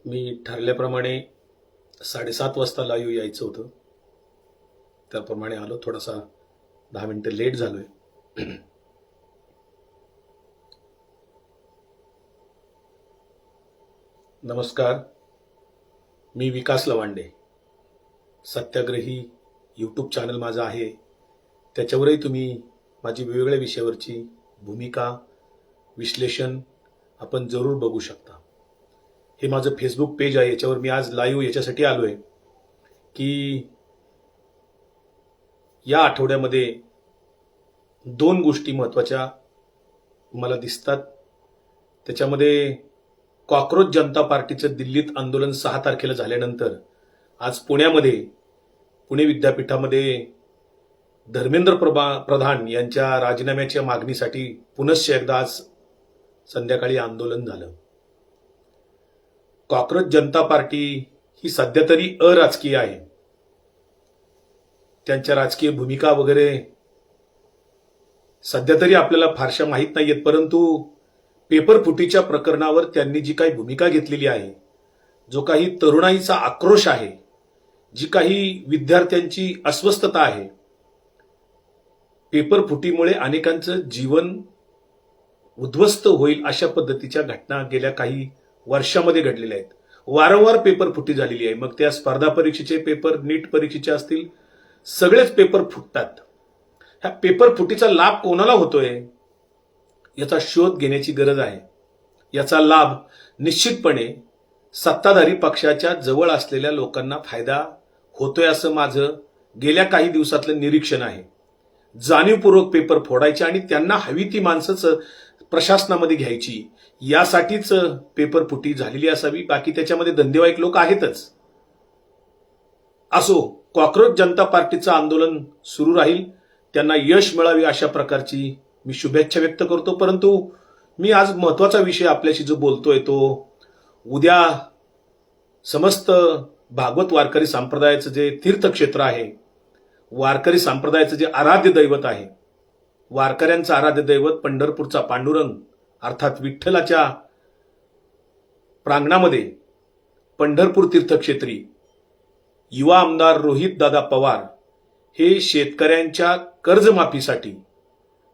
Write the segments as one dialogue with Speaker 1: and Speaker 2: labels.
Speaker 1: मी ठरल्याप्रमाणे 7:30 वाजता लाईव्ह यायचं होतं. त्याप्रमाणे आलो. थोडासा 10 मिनिटं लेट झालोय. नमस्कार, मी विकास लवांडे. सत्याग्रही यूट्यूब चॅनल माझं आहे. त्याच्यावरही तुम्ही माझी वेगवेगळ्या विषयावरची भूमिका, विश्लेषण आपण जरूर बघू शकता. हे माझं फेसबुक पेज आहे. याच्यावर मी आज लाईव्ह याच्यासाठी आलोय की या आठवड्यामध्ये 2 गोष्टी महत्त्वाच्या मला दिसतात. त्याच्यामध्ये कॉकरोच जनता पार्टीचं दिल्लीत आंदोलन 6 तारखेला झाल्यानंतर आज पुणे विद्यापीठामध्ये धर्मेंद्र प्रधान यांच्या राजीनाम्याच्या मागणीसाठी पुनश्च एकदा आज संध्याकाळी आंदोलन झालं. कॉकरोच जनता पार्टी ही सध्या तरी अराजकीय आहे. त्यांच्या राजकीय भूमिका वगैरे सध्या तरी आपल्याला फारशा माहीत नाहीयेत, परंतु पेपर फुटीच्या प्रकरणावर त्यांनी जी काही भूमिका घेतलेली आहे, जो काही तरुणाईचा आक्रोश आहे, जी काही विद्यार्थ्यांची अस्वस्थता आहे, पेपर फुटीमुळे अनेकांचं जीवन उद्ध्वस्त होईल अशा पद्धतीच्या घटना गेल्या काही वर्षामध्ये घडलेल्या आहेत. वारंवार पेपर फुटी झालेली आहे. मग त्या स्पर्धा परीक्षेचे पेपर, नीट परीक्षेचे असतील, सगळेच पेपर फुटतात. ह्या पेपर फुटीचा लाभ कोणाला होतोय याचा शोध घेण्याची गरज आहे. याचा लाभ निश्चितपणे सत्ताधारी पक्षाच्या जवळ असलेल्या लोकांना फायदा होतोय असं माझं गेल्या काही दिवसातलं निरीक्षण आहे. जाणीवपूर्वक पेपर फोडायचे आणि त्यांना हवी ती माणसंच प्रशासनामध्ये घ्यायची, यासाठीच पेपर फुटी झालेली असावी. बाकी त्याच्यामध्ये धंदेवाईक लोक आहेतच. असो, कॉकरोच जनता पार्टीचं आंदोलन सुरू राहील. त्यांना यश मिळावे अशा प्रकारची मी शुभेच्छा व्यक्त करतो. परंतु मी आज महत्वाचा विषय आपल्याशी जो बोलतोय तो उद्या समस्त भागवत वारकरी संप्रदायाचं जे तीर्थक्षेत्र आहे, वारकरी संप्रदायाचं जे आराध्य दैवत आहे, वारकऱ्यांचं आराध्य दैवत पंढरपूरचा पांडुरंग अर्थात विठ्ठलाच्या प्रांगणामध्ये पंढरपूर तीर्थक्षेत्री युवा आमदार रोहित दादा पवार हे शेतकऱ्यांच्या कर्जमाफीसाठी,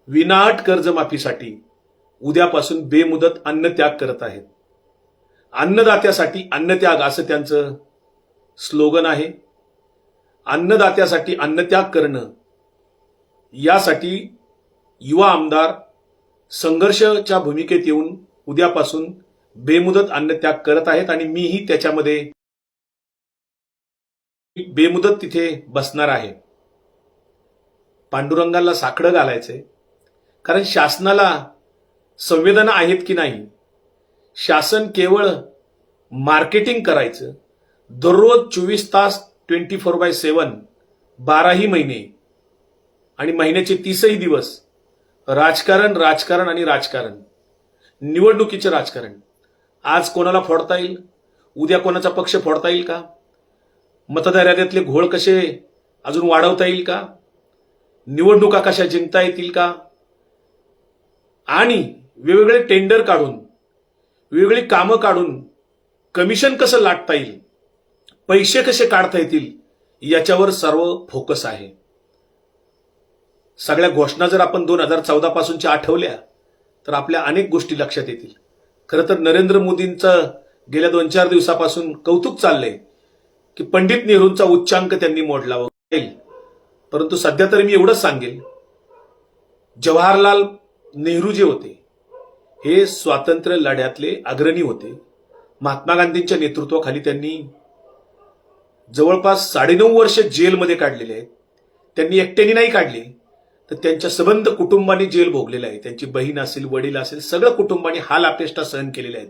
Speaker 1: विनाअट कर्जमाफीसाठी उद्यापासून बेमुदत अन्नत्याग करत आहेत. अन्नदात्यासाठी अन्नत्याग असं त्यांचं स्लोगन आहे. अन्नदात्यासाठी अन्नत्याग करणं, यासाठी युवा आमदार संघर्षाच्या भूमिकेत येऊन उद्यापासून बेमुदत अन्नत्याग करत आहेत आणि मीही त्याच्यामध्ये बेमुदत तिथे बसणार आहे. पांडुरंगाला साकडं घालायचंय, कारण शासनाला संवेदना आहेत की नाही. शासन केवळ मार्केटिंग करायचं, दररोज 24 तास 24/7 12ही महिने आणि महिन्याचे 30ही दिवस राजकारण राजकारण आणि राजकारण, निवडणुकीचे राजकारण. आज कोणाला फोडता येईल, उद्या कोणाचा पक्ष फोडता येईल का, मतदार याद्यातले घोळ कसे अजून वाढवता येईल का, निवडणुका कशा जिंकता येतील का, आणि वेगवेगळे टेंडर काढून, वेगवेगळी कामं काढून कमिशन कसं लाटता येईल, पैसे कसे काढता येतील, याच्यावर सर्व फोकस आहे. सगळ्या घोषणा जर आपण 2014 पासूनच्या आठवल्या तर आपल्या अनेक गोष्टी लक्षात येतील. खरं तर नरेंद्र मोदींचं गेल्या 2-4 दिवसापासून कौतुक चाललंय की पंडित नेहरूंचा उच्चांक त्यांनी मोडला वगैरे. परंतु सध्या तरी मी एवढंच सांगेल, जवाहरलाल नेहरू जे होते हे स्वातंत्र्य लढ्यातले अग्रणी होते. महात्मा गांधींच्या नेतृत्वाखाली त्यांनी जवळपास 9.5 वर्ष जेलमध्ये काढलेले आहेत. त्यांनी एकट्याने नाही काढले, तर त्यांच्या सबंध कुटुंबाने जेल भोगलेलं आहे. त्यांची बहीण असेल, वडील असेल, सगळं कुटुंबाने हाल अपेष्टा सहन केलेले आहेत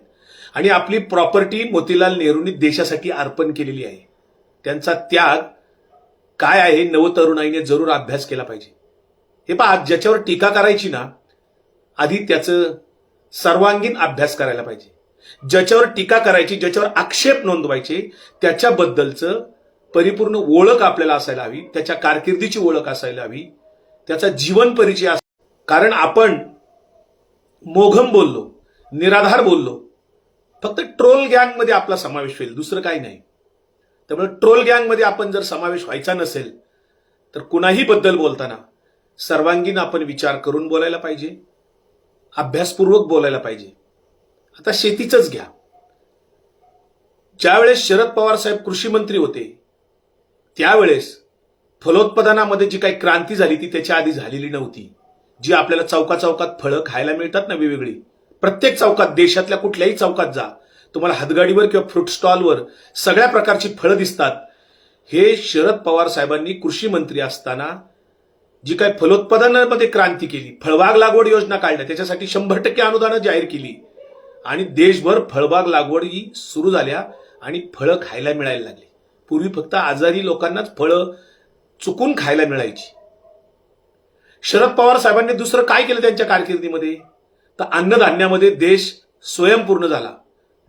Speaker 1: आणि आपली प्रॉपर्टी मोतीलाल नेहरूंनी देशासाठी अर्पण केलेली आहे. त्यांचा त्याग काय आहे नवतरुणाईने जरूर अभ्यास केला पाहिजे. हे पहा, ज्याच्यावर टीका करायची ना, आधी त्याचं सर्वांगीण अभ्यास करायला पाहिजे. ज्याच्यावर टीका करायची, ज्याच्यावर आक्षेप नोंदवायचे, त्याच्याबद्दलचं परिपूर्ण ओळख आपल्याला असायला हवी, त्याच्या कारकिर्दीची ओळख असायला हवी, त्याचा जीवन परिचय. कारण आपण मोघम बोललो, निराधार बोललो, फक्त ट्रोल गँगमध्ये आपला समावेश होईल, दुसरं काही नाही. त्यामुळे ट्रोल गँगमध्ये आपण जर समावेश व्हायचा नसेल तर कुणाही बद्दल बोलताना सर्वांगीण आपण विचार करून बोलायला पाहिजे, अभ्यासपूर्वक बोलायला पाहिजे. आता शेतीचंच घ्या. ज्यावेळेस शरद पवार साहेब कृषी मंत्री होते त्यावेळेस फलोत्पादनामध्ये जी काही क्रांती झाली ती त्याच्या आधी झालेली नव्हती. जी आपल्याला चौकात फळं खायला मिळतात ना वेगवेगळी, प्रत्येक चौकात, देशातल्या कुठल्याही चौकात जा, तुम्हाला हातगाडीवर किंवा फ्रूट स्टॉलवर सगळ्या प्रकारची फळं दिसतात. हे शरद पवार साहेबांनी कृषी मंत्री असताना जी काही फलोत्पादनामध्ये क्रांती केली, फळबाग लागवड योजना काढल्या, त्याच्यासाठी 100% अनुदानं जाहीर केली आणि देशभर फळबाग लागवड ही सुरू झाल्या आणि फळं खायला मिळायला लागली. पूर्वी फक्त आजारी लोकांनाच फळं चुकून खायला मिळायची. शरद पवार साहेबांनी दुसरं काय केलं त्यांच्या कारकिर्दीमध्ये, तर अन्नधान्यामध्ये देश स्वयंपूर्ण झाला.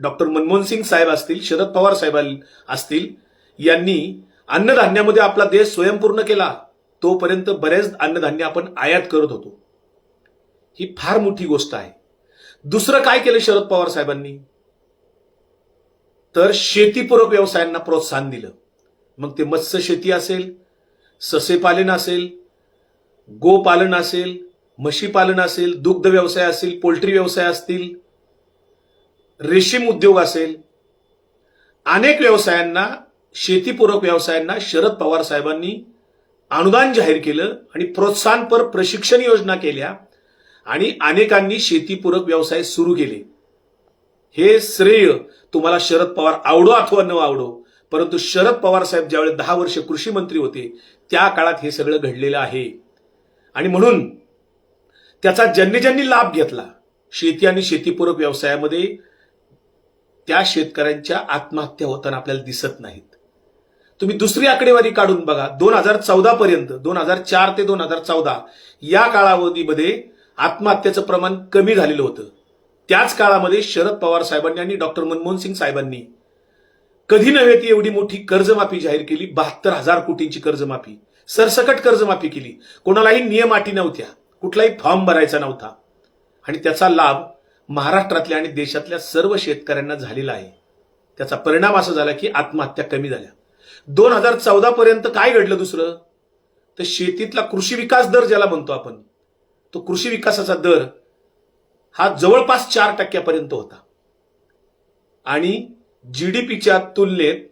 Speaker 1: डॉक्टर मनमोहन सिंग साहेब असतील, शरद पवार साहेब असतील, यांनी अन्नधान्यामध्ये आपला देश स्वयंपूर्ण केला. तोपर्यंत बरेच अन्नधान्य आपण आयात करत होतो. ही फार मोठी गोष्ट आहे. दुसरं काय केलं शरद पवार साहेबांनी, तर शेतीपूरक व्यवसायांना प्रोत्साहन दिलं. मग ते मत्स्य शेती असेल, ससेपालन असेल, गोपालन असेल, म्हशीपालन असेल, दुग्ध व्यवसाय असेल, पोल्ट्री व्यवसाय असतील, रेशीम उद्योग असेल, अनेक व्यवसायांना, शेतीपूरक व्यवसायांना शरद पवार साहेबांनी अनुदान जाहीर केलं आणि प्रोत्साहनपर प्रशिक्षण योजना केल्या आणि अनेकांनी शेतीपूरक व्यवसाय सुरू केले. हे श्रेय तुम्हाला शरद पवार आवडो अथवा न आवडो, परंतु शरद पवार साहेब ज्यावेळी 10 वर्ष कृषी मंत्री होते त्या काळात हे सगळं घडलेलं आहे. आणि म्हणून त्याचा ज्यांनी ज्यांनी लाभ घेतला शेती आणि शेतीपूरक व्यवसायामध्ये, त्या शेतकऱ्यांच्या आत्महत्या होताना आपल्याला दिसत नाहीत. तुम्ही दुसरी आकडेवारी काढून बघा. 2014 पर्यंत, 2004 ते 2014 या कालावधीमध्ये आत्महत्येचं प्रमाण कमी झालेलं होतं. त्याच काळामध्ये शरद पवार साहेबांनी आणि डॉक्टर मनमोहन सिंग साहेबांनी कधी नव्हे ती एवढी मोठी कर्जमाफी जाहीर केली. 72,000 कोटींची कर्जमाफी, सरसकट कर्जमाफी केली. कोणालाही नियम अटी नव्हत्या, कुठलाही फॉर्म भरायचा नव्हता आणि त्याचा लाभ महाराष्ट्रातल्या आणि देशातल्या सर्व शेतकऱ्यांना झालेला आहे. त्याचा परिणाम असा झाला की आत्महत्या कमी झाल्या. 2014 पर्यंत काय घडलं दुसरं, तर शेतीतला कृषी विकास दर ज्याला म्हणतो आपण, तो कृषी विकासाचा दर हा जवळपास 4% होता आणि जीडीपीच्या तुलनेत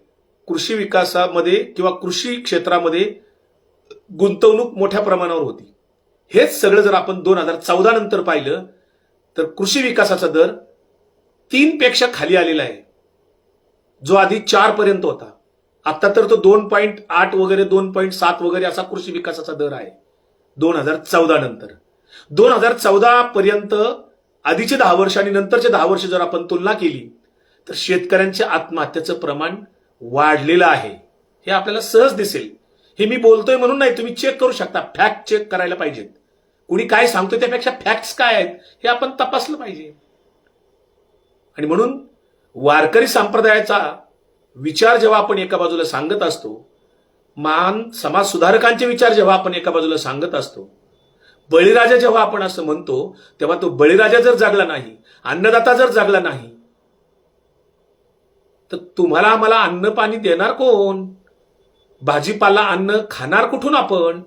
Speaker 1: कृषी विकासामध्ये किंवा कृषी क्षेत्रामध्ये गुंतवणूक मोठ्या प्रमाणावर होती. हेच सगळं जर आपण 2014 नंतर पाहिलं तर कृषी विकासाचा दर 3 पेक्षा खाली आलेला आहे, जो आधी 4 पर्यंत होता. आता तर तो 2.8 वगैरे 2.7 वगैरे असा कृषी विकासाचा दर आहे 2014 नंतर. 2014 पर्यंत आधीचे 10 वर्ष आणि नंतरचे 10 वर्ष जर आपण तुलना केली तर शेतकऱ्यांच्या आत्महत्येचं प्रमाण वाढलेलं आहे. हे आपल्याला सहज दिसेल. हे मी बोलतोय म्हणून नाही, तुम्ही चेक करू शकता. फॅक्ट चेक करायला पाहिजेत. कुणी काय सांगतोय त्यापेक्षा फॅक्ट्स काय आहेत हे आपण तपासलं पाहिजे. आणि म्हणून वारकरी संप्रदायाचा विचार जेव्हा आपण एका बाजूला सांगत असतो, महान समाज सुधारकांचे विचार जेव्हा आपण एका बाजूला सांगत असतो, बळीराजा जेव्हा आपण असं म्हणतो, तेव्हा तो बळीराजा जर जागला नाही, अन्नदाता जर जागला नाही, तर तुम्हाला आम्हाला अन्न पाणी देणार कोण? भाजीपाला अन्न खाणार कुठून आपण?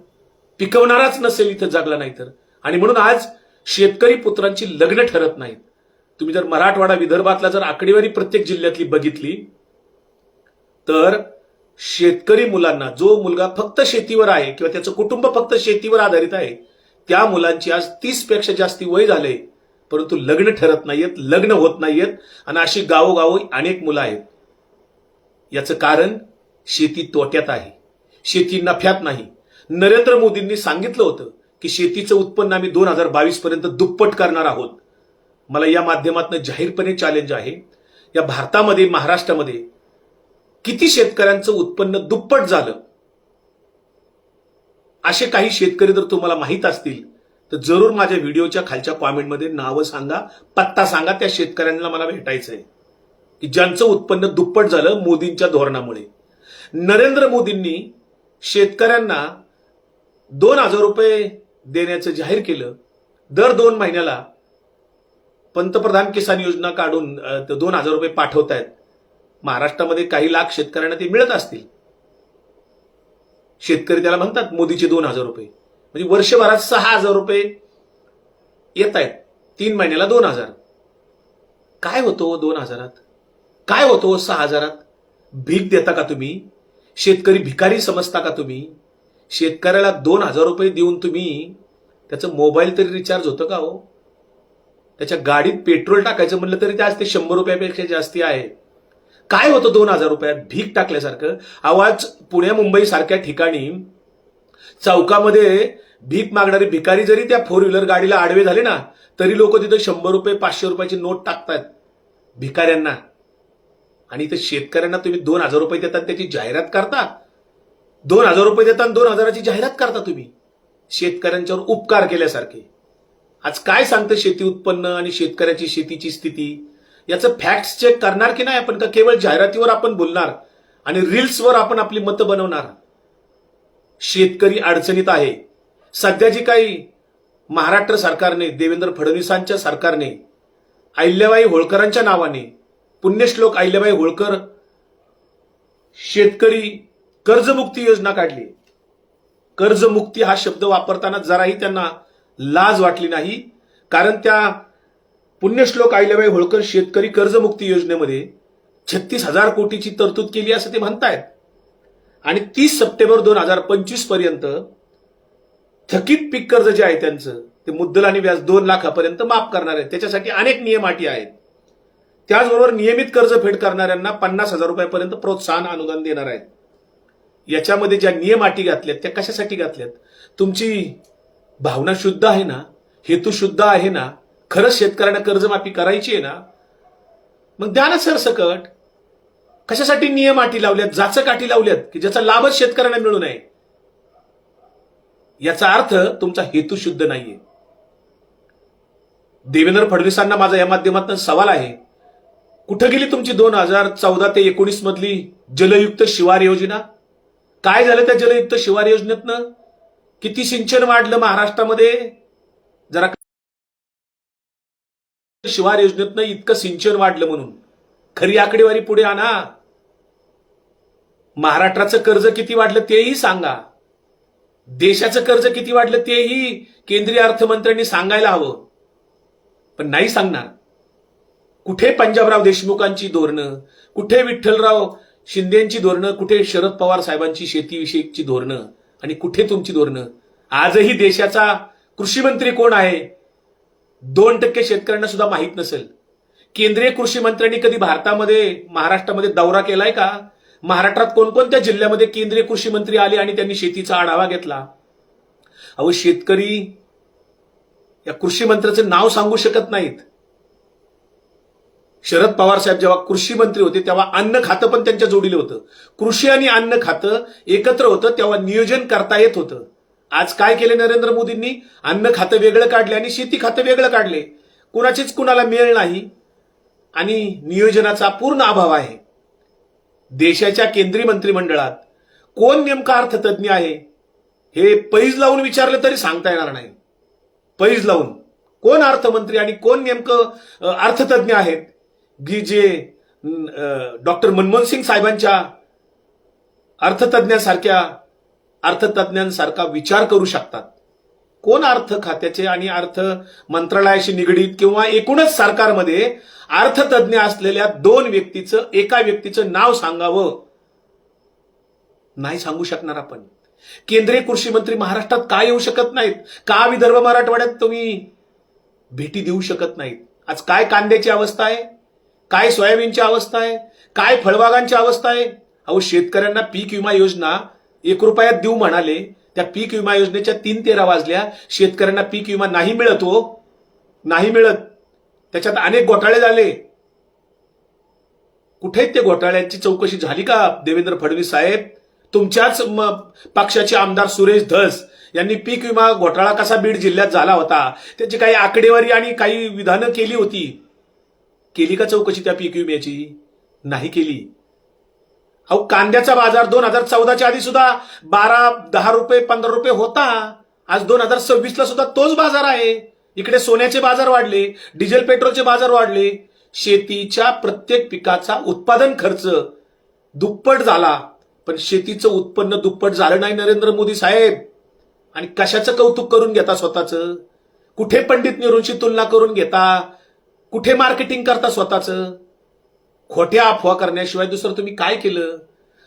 Speaker 1: पिकवणाराच नसेल इथं जागला नाही तर. आणि म्हणून आज शेतकरी पुत्रांची लग्न ठरत नाहीत. तुम्ही जर मराठवाडा विदर्भातला जर आकडेवारी प्रत्येक जिल्ह्यातली बघितली तर शेतकरी मुलांना, जो मुलगा फक्त शेतीवर आहे किंवा त्याचं कुटुंब फक्त शेतीवर आधारित आहे, त्या मुलांची आज 30 पेक्षा जास्ती वय झाले परंतु लग्न ठरत नाहीयेत, लग्न होत नाहीयेत आणि अशी गावोगावी अनेक मुलं आहेत. याचं कारण शेती तोट्यात आहे, शेती नफ्यात नाही. नरेंद्र मोदींनी सांगितलं होतं की शेतीचं उत्पन्न आम्ही 2022 पर्यंत दुप्पट करणार आहोत. मला या माध्यमातून जाहीरपणे चॅलेंज आहे, या भारतामध्ये, महाराष्ट्रामध्ये किती शेतकऱ्यांचं उत्पन्न दुप्पट झालं असे काही शेतकरी जर तुम्हाला माहित असतील तर जरूर माझ्या व्हिडिओच्या खालच्या कॉमेंटमध्ये नावं सांगा, पत्ता सांगा. त्या शेतकऱ्यांना मला भेटायचंय की ज्यांचं उत्पन्न दुप्पट झालं मोदींच्या धोरणामुळे. नरेंद्र मोदींनी शेतकऱ्यांना 2,000 रुपये देण्याचं जाहीर केलं. दर 2 महिन्याला पंतप्रधान किसान योजना काढून 2,000 रुपये पाठवतायत. महाराष्ट्रामध्ये काही लाख शेतकऱ्यांना ते मिळत असतील. शेतकरी त्याला म्हणतात मोदीचे 2,000 रुपये. म्हणजे वर्षभरात 6,000 रुपये येत आहेत. 3 महिन्याला 2,000. काय होतो 2,000त? काय होतो 6,000त? भीक देता का तुम्ही? शेतकरी भिकारी समजता का तुम्ही? शेतकऱ्याला 2,000 रुपये देऊन तुम्ही त्याचं मोबाईल तरी रिचार्ज होतं का हो? त्याच्या गाडीत पेट्रोल टाकायचं म्हणलं तरी ते आज ते 100 रुपयापेक्षा जास्ती आहे. काय होतं 2,000 रुपयात भीक टाकल्यासारखं? आवाज पुणे मुंबई सारख्या ठिकाणी चौकामध्ये भीक मागणारे भिकारी जरी त्या 4 व्हीलर गाडीला आडवे झाले ना, तरी लोक तिथं 100 रुपये 500 रुपयाची नोट टाकतात भिकाऱ्यांना. आणि इथं शेतकऱ्यांना तुम्ही 2,000 रुपये देतात त्याची जाहिरात करता. 2,000 रुपये देतात 2,000ची जाहिरात करता तुम्ही, शेतकऱ्यांच्यावर उपकार केल्यासारखे. आज काय सांगतं शेती उत्पन्न आणि शेतकऱ्याची शेतीची स्थिती? याचं फॅक्ट्स चेक करणार की नाही आपण? का केवळ जाहिरातीवर आपण बोलणार आणि रील्सवर आपण आपली मतं बनवणार? शेतकरी अडचणीत आहे. सध्या जी काही महाराष्ट्र सरकारने, देवेंद्र फडणवीसांच्या सरकारने अहिल्याबाई होळकरांच्या नावाने, पुण्यश्लोक अहिल्याबाई होळकर शेतकरी कर्जमुक्ती योजना काढली. कर्जमुक्ती हा शब्द वापरताना जराही त्यांना लाज वाटली नाही. कारण त्या पुण्यश्लोक अहिल्याबाई होळकर शेतकरी कर्जमुक्ती योजनेमध्ये 36,000 कोटीची तरतूद केली असं ते म्हणतायत. आणि 30 सप्टेंबर 2025 पर्यंत थकीत पीक कर्ज जे आहे त्यांचं ते मुद्दल आणि व्याज 2 लाखापर्यंत माफ करणार आहे. त्याच्यासाठी अनेक नियम अटी आहेत. त्याचबरोबर नियमित कर्जफेड करणाऱ्यांना 50,000 रुपयापर्यंत प्रोत्साहन अनुदान देणार आहेत. याच्यामध्ये ज्या नियम अटी घातल्यात त्या कशासाठी घातल्यात? तुमची भावना शुद्ध आहे ना, हेतू शुद्ध आहे ना, खरंच शेतकऱ्यांना कर्जमाफी करायची आहे ना, मग द्या ना सरसकट. कशासाठी नियम अटी लावल्यात, जाचक अटी लावल्यात की ज्याचा लाभच शेतकऱ्यांना मिळू नये? याचा अर्थ तुमचा हेतू शुद्ध नाहीये. देवेंद्र फडणवीसांना माझा या माध्यमातून सवाल आहे, कुठं गेली तुमची 2014 ते 19 मधली जलयुक्त शिवार योजना? काय झालं त्या जलयुक्त शिवार योजनेतनं? किती सिंचन वाढलं महाराष्ट्रामध्ये? जरा शिवार योजनेतनं इतकं सिंचन वाढलं म्हणून खरी आकडेवारी पुढे आणा. महाराष्ट्राचं कर्ज किती वाढलं तेही सांगा. देशाचं कर्ज किती वाढलं तेही केंद्रीय अर्थमंत्र्यांनी सांगायला हवं. पण नाही सांगणार. कुठे पंजाबराव देशमुखांची धोरणं, कुठे विठ्ठलराव शिंदेची धोरणं, कुठे शरद पवार साहेबांची शेतीविषयीची धोरणं आणि कुठे तुमची धोरणं? आजही देशाचा कृषी मंत्री कोण आहे 2% शेतकऱ्यांना सुद्धा माहीत नसेल. केंद्रीय कृषी मंत्र्यांनी कधी भारतामध्ये, महाराष्ट्रामध्ये दौरा केलाय का? महाराष्ट्रात कोणकोणत्या जिल्ह्यामध्ये केंद्रीय कृषी मंत्री आले आणि त्यांनी शेतीचा आढावा घेतला? अहो, शेतकरी या कृषी मंत्र्याचं नाव सांगू शकत नाहीत. शरद पवार साहेब जेव्हा कृषी मंत्री होते तेव्हा अन्न खातं पण त्यांच्या जोडीलं होतं. कृषी आणि अन्न खातं एकत्र होतं तेव्हा नियोजन करता येत होतं. आज काय केले नरेंद्र मोदींनी? अन्न खातं वेगळं काढले आणि शेती खातं वेगळं काढले. कुणाचीच कुणाला मेळ नाही आणि नियोजनाचा पूर्ण अभाव आहे. देशाच्या केंद्रीय मंत्रिमंडळात कोण नेमका अर्थतज्ञ आहे हे पैज लावून विचारलं तरी सांगता येणार नाही. पैज लावून कोण अर्थमंत्री आणि कोण नेमकं अर्थतज्ञ आहेत की जे डॉक्टर मनमोहन सिंग साहेबांच्या अर्थतज्ञांसारखा विचार करू शकतात? कोण अर्थ खात्याचे आणि अर्थ मंत्रालयाशी निगडीत किंवा एकूणच सरकारमध्ये अर्थतज्ञ असलेल्या एका व्यक्तीचं नाव सांगावं? नाही सांगू शकणार आपण. केंद्रीय कृषी मंत्री महाराष्ट्रात का येऊ शकत नाहीत? का विदर्भ मराठवाड्यात तुम्ही भेटी देऊ शकत नाहीत? आज काय कांद्याची अवस्था आहे, काय सोयाबीनची अवस्था आहे, काय फळबागांची अवस्था आहे? अहो, शेतकऱ्यांना पीक विमा योजना 1 रुपयात देऊ म्हणाले. त्या पीक विमा योजनेच्या 3-13 वाजल्या. शेतकऱ्यांना पीक विमा नाही मिळत हो, नाही मिळत. त्याच्यात अनेक घोटाळे झाले. कुठे ते घोटाळ्यांची चौकशी झाली का देवेंद्र फडणवीस साहेब? तुमच्याच पक्षाचे आमदार सुरेश धस यांनी पीक विमा घोटाळा कसा बीड जिल्ह्यात झाला होता त्याची काही आकडेवारी आणि काही विधानं केली होती. केली का चौकशी त्या पीक विम्याची? नाही केली. अहो, कांद्याचा बाजार 2014च्या आधी सुद्धा 12-10 रुपये 15 रुपये होता. आज 2026ला सुद्धा तोच बाजार आहे. इकडे सोन्याचे बाजार वाढले, डिझेल पेट्रोलचे बाजार वाढले, शेतीच्या प्रत्येक पिकाचा उत्पादन खर्च दुप्पट झाला, पण शेतीचं उत्पन्न दुप्पट झालं नाही नरेंद्र मोदी साहेब. आणि कशाचं कौतुक करून घेता स्वतःचं? कुठे पंडित नेहरूंची तुलना करून घेता? कुठे मार्केटिंग करता स्वतःचं? खोट्या अफवा करण्याशिवाय दुसरं तुम्ही काय केलं?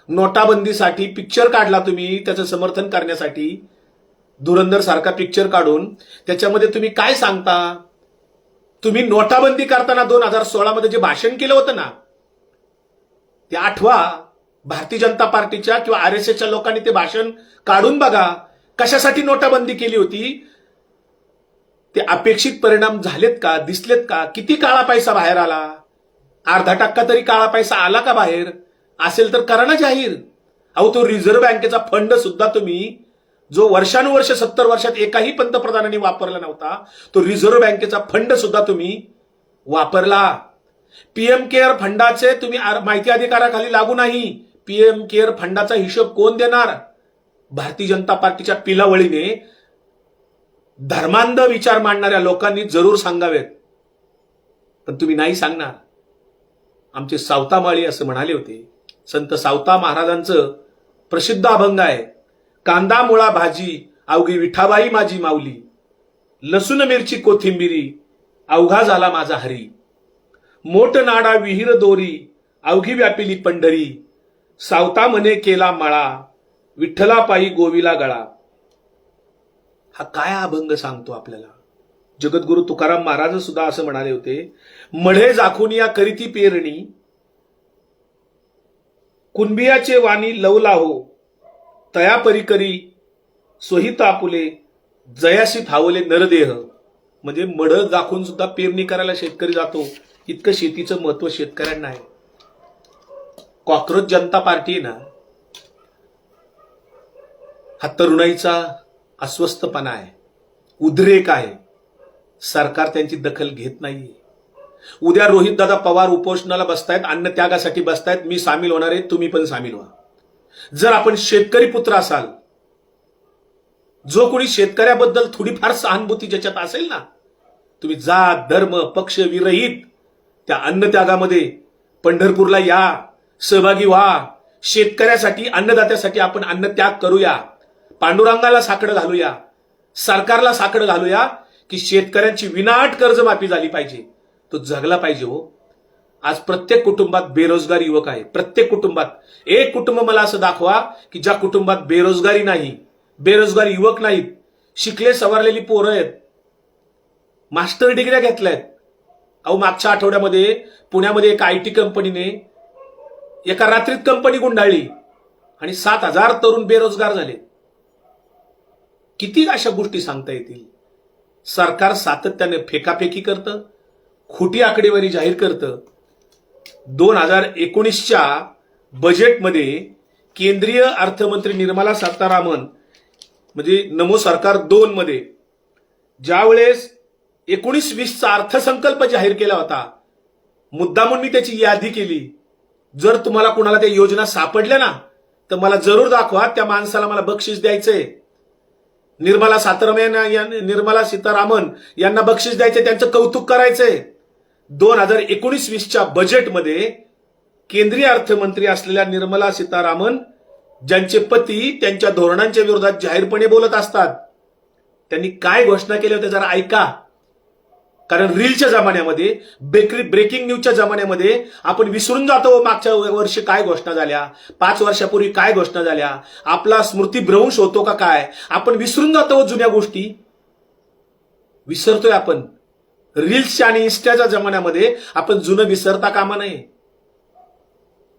Speaker 1: नोटाबंदीसाठी पिक्चर काढला तुम्ही, त्याचं समर्थन करण्यासाठी धुरंधर सारखा पिक्चर काढून त्याच्यामध्ये तुम्ही काय सांगता? तुम्ही नोटाबंदी करताना 2016 मध्ये जे भाषण केलं होतं ना, ते आठवा. भारतीय जनता पार्टीच्या किंवा RSSच्या लोकांनी ते भाषण काढून बघा. कशासाठी नोटाबंदी केली होती? ते अपेक्षित परिणाम झालेत का? दिसलेत का? किती काळा पैसा बाहेर आला? 0.5% तरी काळा पैसा आला का बाहेर? असेल तर करा ना जाहीर. अहो, तो रिझर्व्ह बँकेचा फंड सुद्धा तुम्ही, जो वर्षानुवर्ष 70 वर्षात एकाही पंतप्रधानांनी वापरला नव्हता, तो रिझर्व्ह बँकेचा फंड सुद्धा तुम्ही वापरला. पीएम केअर फंडाचे तुम्ही माहिती अधिकाराखाली लागू नाही. पीएम केअर फंडाचा हिशोब कोण देणार? भारतीय जनता पार्टीच्या पिलावळीने धर्मांध विचार मांडणाऱ्या लोकांनी जरूर सांगावेत, पण तुम्ही नाही सांगणार. आमचे सावतामाळी असं म्हणाले होते. संत सावता महाराजांचं प्रसिद्ध अभंग आहे, कांदा मुळा भाजी अवघी विठाबाई माझी माऊली, लसूण मिरची कोथिंबिरी अवघा झाला माझा हरी, मोठ नाडा विहीर दोरी अवघी व्यापिली पंढरी, सावता म्हणे केला मळा विठ्ठला पायी गोविला गळा. हा काय अभंग सांगतो आपल्याला? जगद्गुरु तुकाराम महाराज सुद्धा असं म्हणाले होते, मढे जाखून या करीती पेरणी, कुणबियाचे वाणी लवला हो, तया परिकरी सोहित आपुले, जयाशी थावले नरदेह. म्हणजे मढ दाखवून सुद्धा पेरणी करायला शेतकरी जातो, इतकं शेतीचं महत्व शेतकऱ्यांना आहे. कॉक्रोच जनता पार्टी आहे ना, हा तरुणाईचा अस्वस्थपणा आहे, उद्रेक आहे. सरकार त्यांची दखल घेत नाहीये. उद्या रोहितदादा पवार उपोषणाला बसतायत, अन्न त्यागासाठी बसतायत. मी सामील होणार आहे, तुम्ही पण सामील व्हा. जर आपण शेतकरी पुत्र असाल, जो कोणी शेतकऱ्याबद्दल थोडीफार सहानुभूती ज्याच्यात असेल ना, तुम्ही जात धर्म पक्ष विरहित त्या अन्न त्यागामध्ये पंढरपूरला या, सहभागी व्हा. शेतकऱ्यासाठी, अन्नदात्यासाठी आपण अन्न त्याग करूया. पांडुरंगाला साकडं घालूया, सरकारला साकडं घालूया की शेतकऱ्यांची विनाट कर्जमाफी झाली पाहिजे, तो जगला पाहिजे. हो, आज प्रत्येक कुटुंबात बेरोजगार युवक आहे. प्रत्येक कुटुंबात एक कुटुंब मला असं दाखवा की ज्या कुटुंबात बेरोजगारी नाही, बेरोजगार युवक नाहीत, शिकले सवरलेली पोरं आहेत, मास्टर डिग्र्या घेतल्यात. अहो, मागच्या आठवड्यामध्ये पुण्यामध्ये एका IT कंपनीने एका रात्रीत कंपनी गुंडाळली आणि 7,000 तरुण बेरोजगार झाले. किती अशा गोष्टी सांगता येतील? सरकार सातत्याने फेकाफेकी करतं, खोटी आकडेवारी जाहीर करतं. 2019च्या बजेटमध्ये केंद्रीय अर्थमंत्री निर्मला सीतारामन म्हणजे नमो सरकार 2 मध्ये ज्यावेळेस 19-20चा अर्थसंकल्प जाहीर केला होता, मुद्दामून मी त्याची यादी केली. जर तुम्हाला कुणाला त्या योजना सापडल्या ना, तर मला जरूर दाखवा, त्या माणसाला मला बक्षीस द्यायचंय. निर्मला सीतारामन यांना बक्षीस द्यायचे, त्यांचं कौतुक करायचंय. 2019-20च्या बजेटमध्ये केंद्रीय अर्थमंत्री असलेल्या निर्मला सीतारामन, ज्यांचे पती त्यांच्या धोरणांच्या विरोधात जाहीरपणे बोलत असतात, त्यांनी काय घोषणा केल्या होत्या जरा ऐका. कारण रीलच्या जमान्यामध्ये, ब्रेकिंग न्यूजच्या जमान्यामध्ये आपण विसरून जातो मागच्या वर्षी काय घोषणा झाल्या, 5 वर्षापूर्वी काय घोषणा झाल्या. आपला स्मृतीभ्रंश होतो का काय? आपण विसरून जातो जुन्या गोष्टी, विसरतोय आपण. रील्सच्या आणि इन्स्टाच्या जमान्यामध्ये आपण जुनं विसरता कामा नये.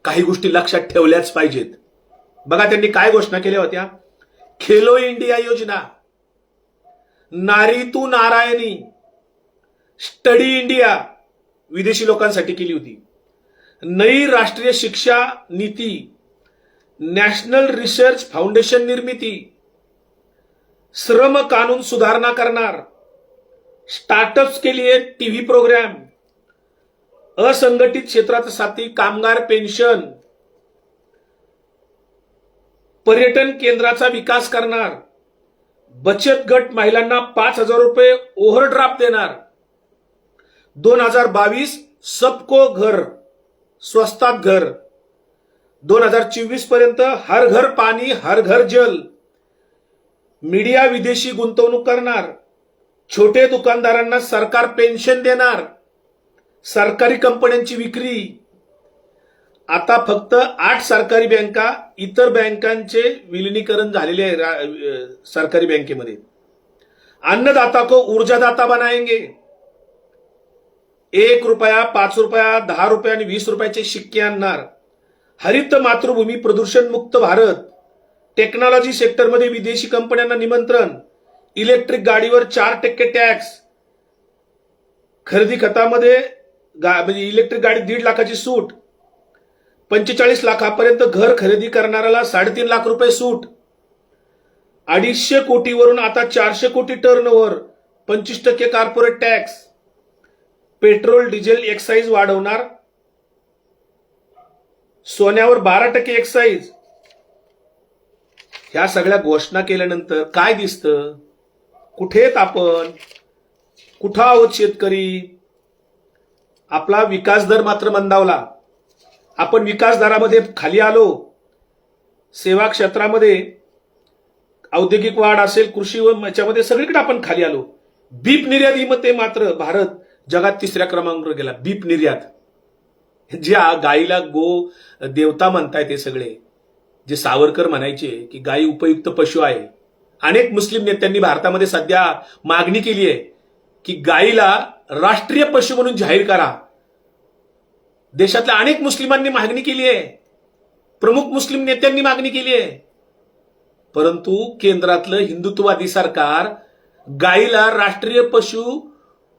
Speaker 1: काही गोष्टी लक्षात ठेवल्याच पाहिजेत. बघा त्यांनी काय घोषणा केल्या होत्या. खेलो इंडिया योजना, नारी तू नारायणी, स्टडी इंडिया विदेशी लोकांसाठी केली होती, नई राष्ट्रीय शिक्षा नीति, नॅशनल रिसर्च फाउंडेशन निर्मिती, श्रम कानून सुधारणा करणार, स्टार्टअप्स के लिए टीव्ही प्रोग्राम, असंघटित क्षेत्रासाठी कामगार पेन्शन, पर्यटन केंद्राचा विकास करणार, बचत गट महिलांना 5,000 रुपये ओव्हरड्राफ्ट देणार. 2022 सबको घर, स्वस्तात घर. 2024 पर्यंत हर घर पाणी, हर घर जल. मीडिया विदेशी गुंतवणूक करणार. छोटे दुकानदारांना सरकार पेन्शन देणार. सरकारी कंपन्यांची विक्री. आता फक्त 8 सरकारी बँका इतर बँकांचे विलिनीकरण झालेले आहे सरकारी बँकेमध्ये. अन्नदाता को ऊर्जादाता बनाएंगे. 1 रुपया, 5 रुपया, 10 रुपये आणि 20 रुपयाचे शिक्के आणणार. हरित मातृभूमी, प्रदूषण मुक्त भारत. टेक्नॉलॉजी सेक्टरमध्ये विदेशी कंपन्यांना निमंत्रण. इलेक्ट्रिक गाडीवर 4% टॅक्स. खरेदी खतामध्ये म्हणजे इलेक्ट्रिक गाडी 1.5 लाखाची सूट. 45 लाखापर्यंत घर खरेदी करणाऱ्याला 3.5 लाख रुपये सूट. 250 कोटीवरून आता 400 कोटी turnover. 25% corporate tax. Petrol diesel excise वाढवणार. सोन्यावर 12% एक्साईज. ह्या सगळ्या घोषणा केल्यानंतर काय दिसतं? कुठेत आपण? कुठं आहोत शेतकरी? आपला विकास दर मात्र मंदावला. आपण विकास दरामध्ये खाली आलो. सेवा क्षेत्रामध्ये औद्योगिक वाढ असेल, कृषी व याच्यामध्ये सगळीकडे आपण खाली आलो. बीप निर्यातीमध्ये मात्र भारत जगात 3ऱ्या क्रमांकावर गेला. बीप निर्यात. ज्या गाईला गो देवता म्हणताय ते सगळे, जे सावरकर म्हणायचे की गाई उपयुक्त पशु आहे. अनेक मुस्लिम नेत्यांनी भारतामध्ये सध्या मागणी केली आहे की गाईला राष्ट्रीय पशु म्हणून जाहीर करा. देशातल्या अनेक मुस्लिमांनी मागणी केली आहे. प्रमुख मुस्लिम नेत्यांनी मागणी केली आहे. परंतु केंद्रातलं हिंदुत्ववादी सरकार गाईला राष्ट्रीय पशु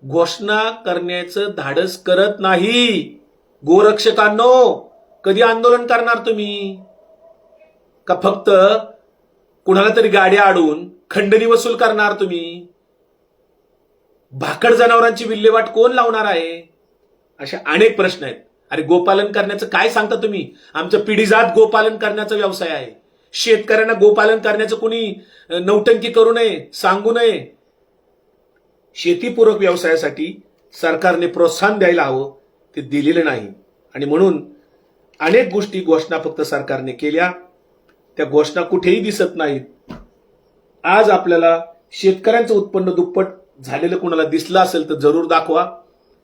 Speaker 1: घोषणा करण्याचं धाडस करत नाही. गोरक्षकांनो, कधी आंदोलन करणार तुम्ही? का फक्त कुणाला तरी गाड्या अडवून खंडणी वसूल करणार तुम्ही? भाकड जनावरांची विल्हेवाट कोण लावणार आहे? अशा अनेक प्रश्न आहेत. अरे गोपालन करण्याचं काय सांगता तुम्ही? आमचं पिढीजात गोपालन करण्याचा व्यवसाय आहे. शेतकऱ्यांना गोपालन करण्याचं कोणी नौटंकी करू नये, सांगू नये. शेतीपूरक व्यवसायासाठी सरकारने प्रोत्साहन द्यायला हवं, ते दिलेलं नाही. आणि म्हणून अनेक गोष्टी घोषणा फक्त सरकारने केल्या, त्या घोषणा कुठेही दिसत नाहीत. आज आपल्याला शेतकऱ्यांचं उत्पन्न दुप्पट झालेलं कुणाला दिसलं असेल तर जरूर दाखवा.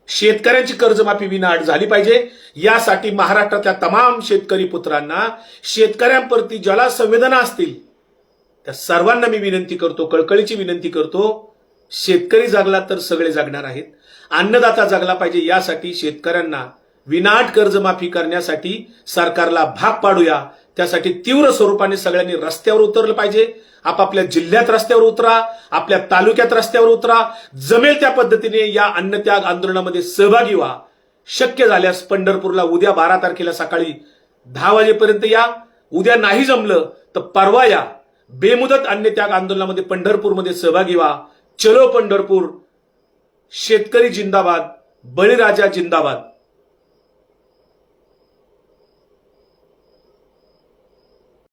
Speaker 1: शेतकऱ्यांची कर्जमाफी विनाअट झाली पाहिजे. यासाठी महाराष्ट्रातल्या तमाम शेतकरी पुत्रांना, शेतकऱ्यांप्रती ज्याला संवेदना असतील त्या सर्वांना मी विनंती करतो, कळकळीची विनंती करतो. शेतकरी जगला तर सगळे जगणार आहेत. अन्नदाता जगला पाहिजे. यासाठी शेतकऱ्यांना विनाअट कर्जमाफी करण्यासाठी सरकारला भाग पाडूया. त्यासाठी तीव्र स्वरूपाने सगळ्यांनी रस्त्यावर उतरलं पाहिजे. आपापल्या जिल्ह्यात रस्त्यावर उतरा, आपल्या तालुक्यात रस्त्यावर उतरा. जमेल त्या पद्धतीने या अन्नत्याग आंदोलनामध्ये सहभागी व्हा. शक्य झाल्यास पंढरपूरला उद्या 12 तारखेला सकाळी 10 वाजेपर्यंत या. उद्या नाही जमलं तर परवा या. बेमुदत अन्नत्याग आंदोलनामध्ये पंढरपूरमध्ये सहभागी व्हा. चलो पंढरपूर. शेतकरी जिंदाबाद. बळीराजा जिंदाबाद.